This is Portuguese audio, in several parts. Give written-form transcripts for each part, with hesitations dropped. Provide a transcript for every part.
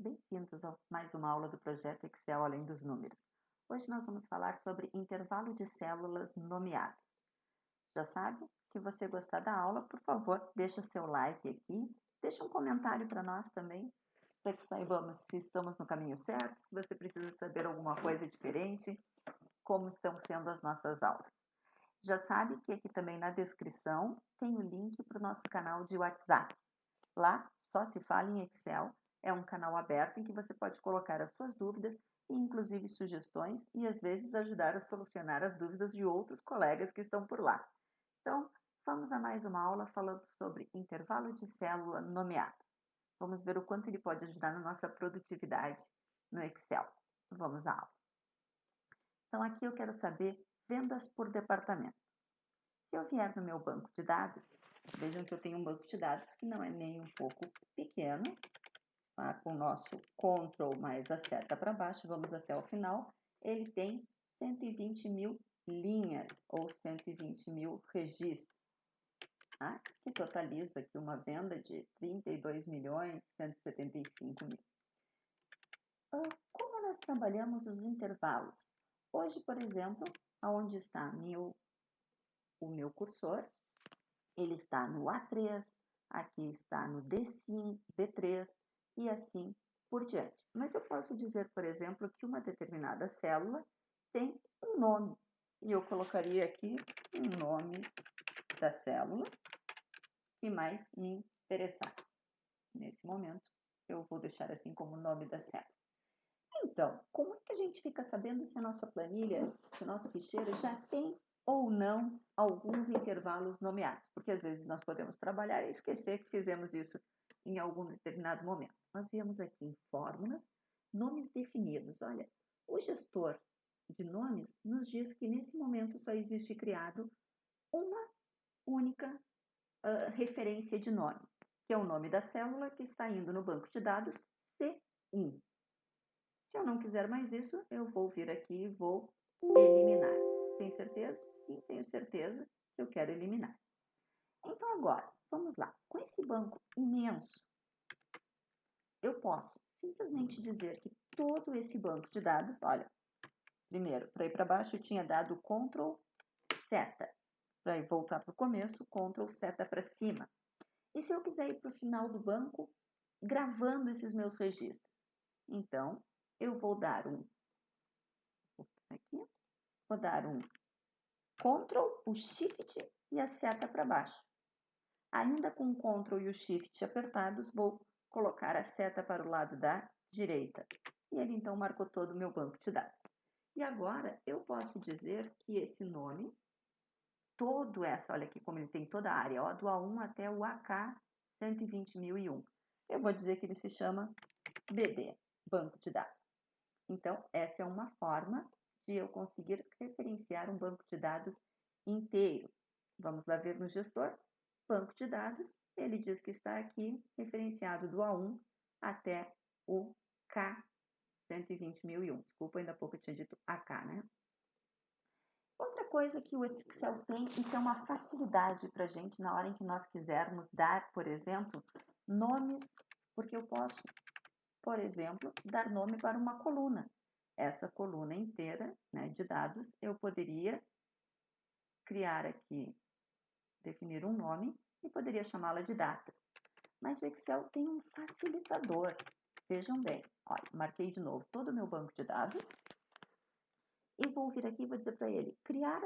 Bem-vindos a mais uma aula do projeto Excel Além dos Números. Hoje nós vamos falar sobre intervalo de células nomeados. Já sabe? Se você gostar da aula, por favor, deixa seu like aqui, deixa um comentário para nós também, para que saibamos se estamos no caminho certo, se você precisa saber alguma coisa diferente, como estão sendo as nossas aulas. Já sabe que aqui também na descrição tem o link para o nosso canal de WhatsApp. Lá, só se fala em Excel, é um canal aberto em que você pode colocar as suas dúvidas e inclusive sugestões e às vezes ajudar a solucionar as dúvidas de outros colegas que estão por lá. Então, vamos a mais uma aula falando sobre intervalo de célula nomeado. Vamos ver o quanto ele pode ajudar na nossa produtividade no Excel. Vamos à aula. Então, aqui eu quero saber vendas por departamento. Se eu vier no meu banco de dados, vejam que eu tenho um banco de dados que não é nem um pouco pequeno, tá? Com o nosso Ctrl mais a seta para baixo, vamos até o final, ele tem 120 mil linhas, ou 120 mil registros, tá? Que totaliza aqui uma venda de 32.175.000. Como nós trabalhamos os intervalos? Hoje, por exemplo, onde está o meu cursor, ele está no A3, aqui está no D5, D3 e assim por diante. Mas eu posso dizer, por exemplo, que uma determinada célula tem um nome. E eu colocaria aqui um nome da célula que mais me interessasse. Nesse momento, eu vou deixar assim como nome da célula. Então, como é que a gente fica sabendo se a nossa planilha, se o nosso ficheiro já tem ou não alguns intervalos nomeados? Porque às vezes nós podemos trabalhar e esquecer que fizemos isso em algum determinado momento. Nós viemos aqui em fórmulas, nomes definidos. Olha, o gestor de nomes nos diz que nesse momento só existe criado uma única referência de nome, que é o nome da célula que está indo no banco de dados C1. Se eu não quiser mais isso, eu vou vir aqui e vou eliminar. Tem certeza? Sim, tenho certeza que eu quero eliminar. Então agora, vamos lá. Com esse banco imenso, eu posso simplesmente dizer que todo esse banco de dados, olha, primeiro, para ir para baixo eu tinha dado Ctrl seta. Para voltar para o começo, Ctrl seta para cima. E se eu quiser ir para o final do banco, gravando esses meus registros? Então, eu vou dar um Ctrl, o Shift e a seta para baixo. Ainda com o Ctrl e o Shift apertados, vou colocar a seta para o lado da direita. E ele então marcou todo o meu banco de dados. E agora eu posso dizer que esse nome, todo essa, olha aqui como ele tem toda a área, ó, do A1 até o AK 120.001. Eu vou dizer que ele se chama BD, banco de dados. Então, essa é uma forma de eu conseguir referenciar um banco de dados inteiro. Vamos lá ver no gestor, banco de dados, ele diz que está aqui referenciado do A1 até o K120.001. Desculpa, ainda há pouco eu tinha dito AK, né? Outra coisa que o Excel tem e que é uma facilidade para a gente na hora em que nós quisermos dar, por exemplo, nomes, porque eu posso, por exemplo, dar nome para uma coluna. Essa coluna inteira, né, de dados, eu poderia criar aqui, definir um nome e poderia chamá-la de datas. Mas o Excel tem um facilitador. Vejam bem, olha, marquei de novo todo o meu banco de dados e vou vir aqui e vou dizer para ele, criar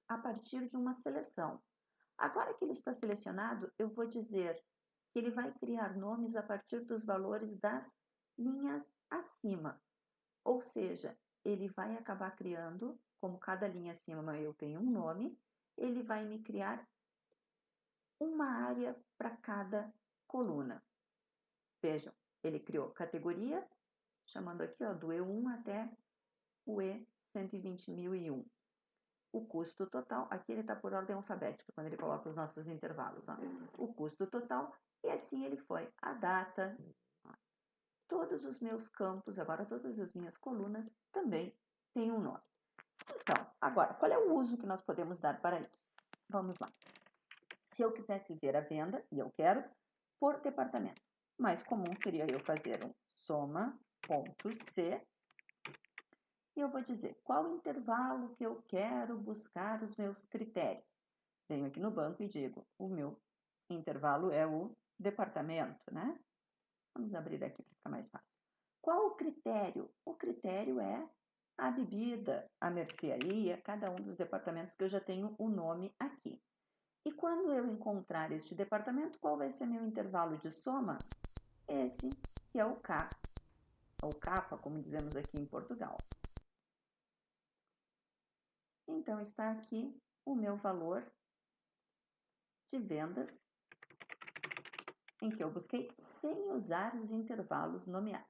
a partir de uma seleção. Agora que ele está selecionado, eu vou dizer que ele vai criar nomes a partir dos valores das linhas acima. Ou seja, ele vai acabar criando, como cada linha acima eu tenho um nome, ele vai me criar uma área para cada coluna. Vejam, ele criou categoria, chamando aqui ó, do E1 até o E120.001. O custo total, aqui ele está por ordem alfabética, quando ele coloca os nossos intervalos. Ó. O custo total, e assim ele foi. A data, ó. Todos os meus campos, agora todas as minhas colunas, também têm um nome. Então, agora, qual é o uso que nós podemos dar para isso? Vamos lá. Se eu quisesse ver a venda, e eu quero, por departamento. mais comum seria eu fazer um soma.c e eu vou dizer qual intervalo que eu quero buscar os meus critérios. Venho aqui no banco e digo, o meu intervalo é o departamento, né? Vamos abrir aqui para ficar mais fácil. Qual o critério? O critério é a bebida, a mercearia, cada um dos departamentos que eu já tenho o nome aqui. E quando eu encontrar este departamento, qual vai ser meu intervalo de soma? Esse que é o K, ou capa, como dizemos aqui em Portugal. Então, está aqui o meu valor de vendas em que eu busquei sem usar os intervalos nomeados.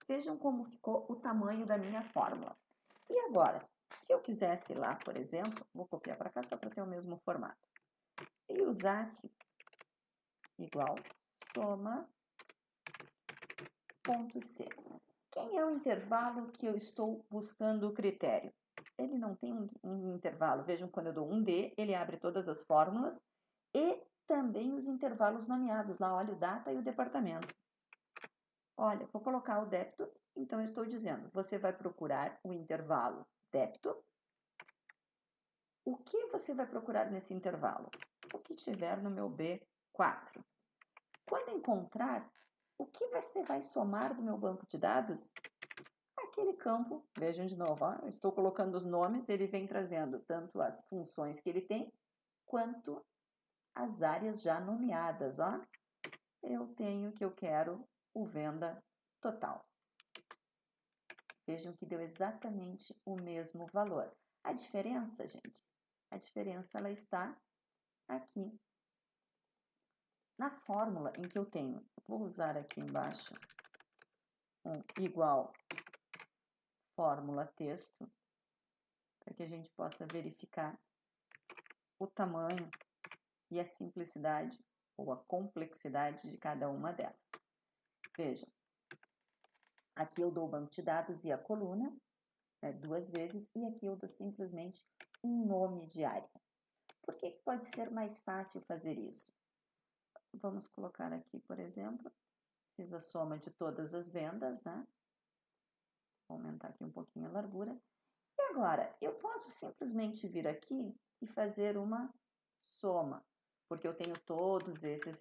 Vejam como ficou o tamanho da minha fórmula. E agora, se eu quisesse ir lá, por exemplo, vou copiar para cá só para ter o mesmo formato, e usasse igual soma.c. Quem é o intervalo que eu estou buscando o critério? Ele não tem um intervalo. Vejam, quando eu dou um D, ele abre todas as fórmulas e também os intervalos nomeados. Lá, olha o data e o departamento. Olha, vou colocar o débito, então eu estou dizendo, você vai procurar o intervalo débito. O que você vai procurar nesse intervalo? O que tiver no meu B4. Quando encontrar, o que você vai somar do meu banco de dados? Aquele campo, vejam de novo, ó, eu estou colocando os nomes, ele vem trazendo tanto as funções que ele tem, quanto as áreas já nomeadas, ó. Eu tenho que eu quero o venda total. Vejam que deu exatamente o mesmo valor. A diferença, gente, a diferença ela está aqui na fórmula em que eu tenho. Vou usar aqui embaixo um igual fórmula texto, para que a gente possa verificar o tamanho e a simplicidade ou a complexidade de cada uma delas. Vejam, aqui eu dou o banco de dados e a coluna, né, 2 vezes, e aqui eu dou simplesmente um nome de área. Por que pode ser mais fácil fazer isso? Vamos colocar aqui, por exemplo, fiz a soma de todas as vendas, né? Vou aumentar aqui um pouquinho a largura. E agora, eu posso simplesmente vir aqui e fazer uma soma, porque eu tenho todos esses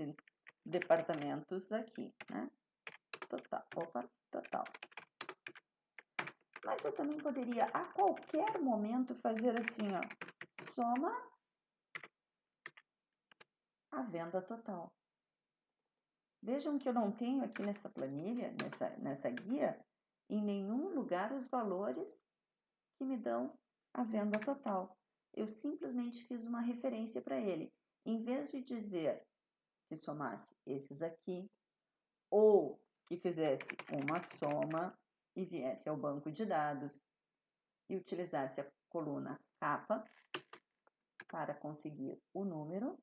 departamentos aqui, né? Total. Mas eu também poderia, a qualquer momento, fazer assim, ó, soma a venda total. Vejam que eu não tenho aqui nessa planilha, nessa guia, em nenhum lugar os valores que me dão a venda total. Eu simplesmente fiz uma referência para ele. Em vez de dizer que somasse esses aqui, ou que fizesse uma soma e viesse ao banco de dados e utilizasse a coluna capa para conseguir o número,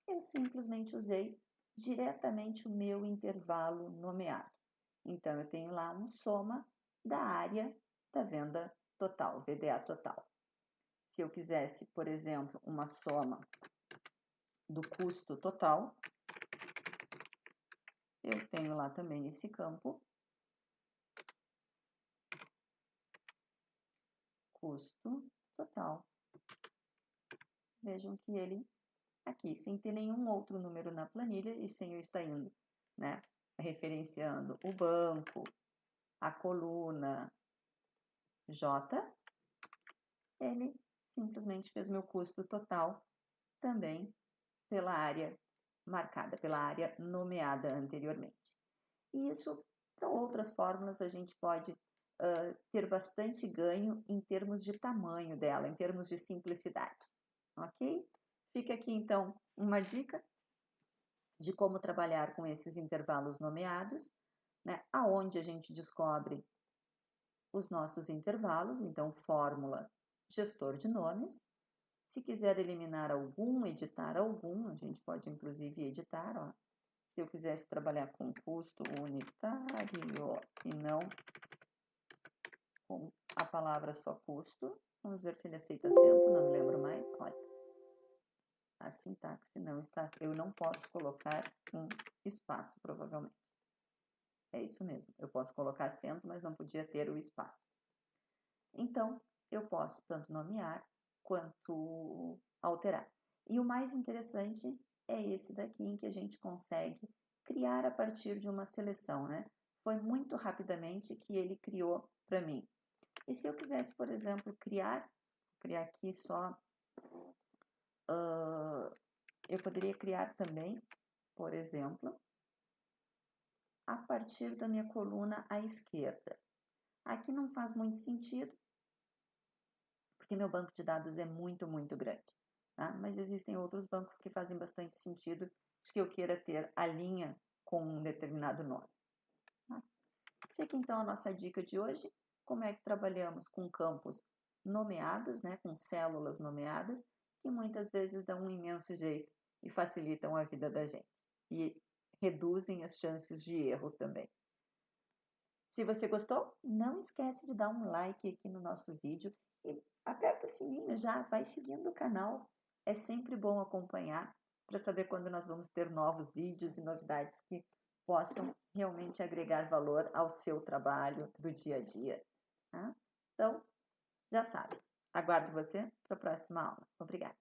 eu simplesmente usei diretamente o meu intervalo nomeado. Então, eu tenho lá um soma da área da venda total, VDA total. Se eu quisesse, por exemplo, uma soma do custo total, eu tenho lá também esse campo, custo total. Vejam que ele aqui, sem ter nenhum outro número na planilha e sem eu estar indo, né, referenciando o banco, a coluna J, ele simplesmente fez meu custo total também pela área marcada, pela área nomeada anteriormente. E isso, para outras fórmulas, a gente pode ter bastante ganho em termos de tamanho dela, em termos de simplicidade, ok? Fica aqui, então, uma dica de como trabalhar com esses intervalos nomeados, né? Aonde a gente descobre os nossos intervalos, então, fórmula gestor de nomes. Se quiser eliminar algum, editar algum, a gente pode, inclusive, editar, ó. Se eu quisesse trabalhar com custo unitário e não com a palavra só custo, vamos ver se ele aceita acento, não me lembro mais, olha. a sintaxe não está, eu não posso colocar um espaço, provavelmente. É isso mesmo, eu posso colocar acento, mas não podia ter o espaço. Então, eu posso tanto nomear quanto alterar. E o mais interessante é esse daqui, em que a gente consegue criar a partir de uma seleção, né? Foi muito rapidamente que ele criou para mim. E se eu quisesse, por exemplo, criar aqui só, eu poderia criar também, por exemplo, a partir da minha coluna à esquerda. Aqui não faz muito sentido, porque meu banco de dados é muito, muito grande. Tá? Mas existem outros bancos que fazem bastante sentido de que eu queira ter a linha com um determinado nome. Tá? Fica então a nossa dica de hoje, como é que trabalhamos com campos nomeados, né, com células nomeadas, que muitas vezes dão um imenso jeito e facilitam a vida da gente. E reduzem as chances de erro também. Se você gostou, não esquece de dar um like aqui no nosso vídeo e aperta o sininho já, vai seguindo o canal. É sempre bom acompanhar para saber quando nós vamos ter novos vídeos e novidades que possam realmente agregar valor ao seu trabalho do dia a dia. Tá? Então, já sabe, aguardo você para a próxima aula. Obrigada.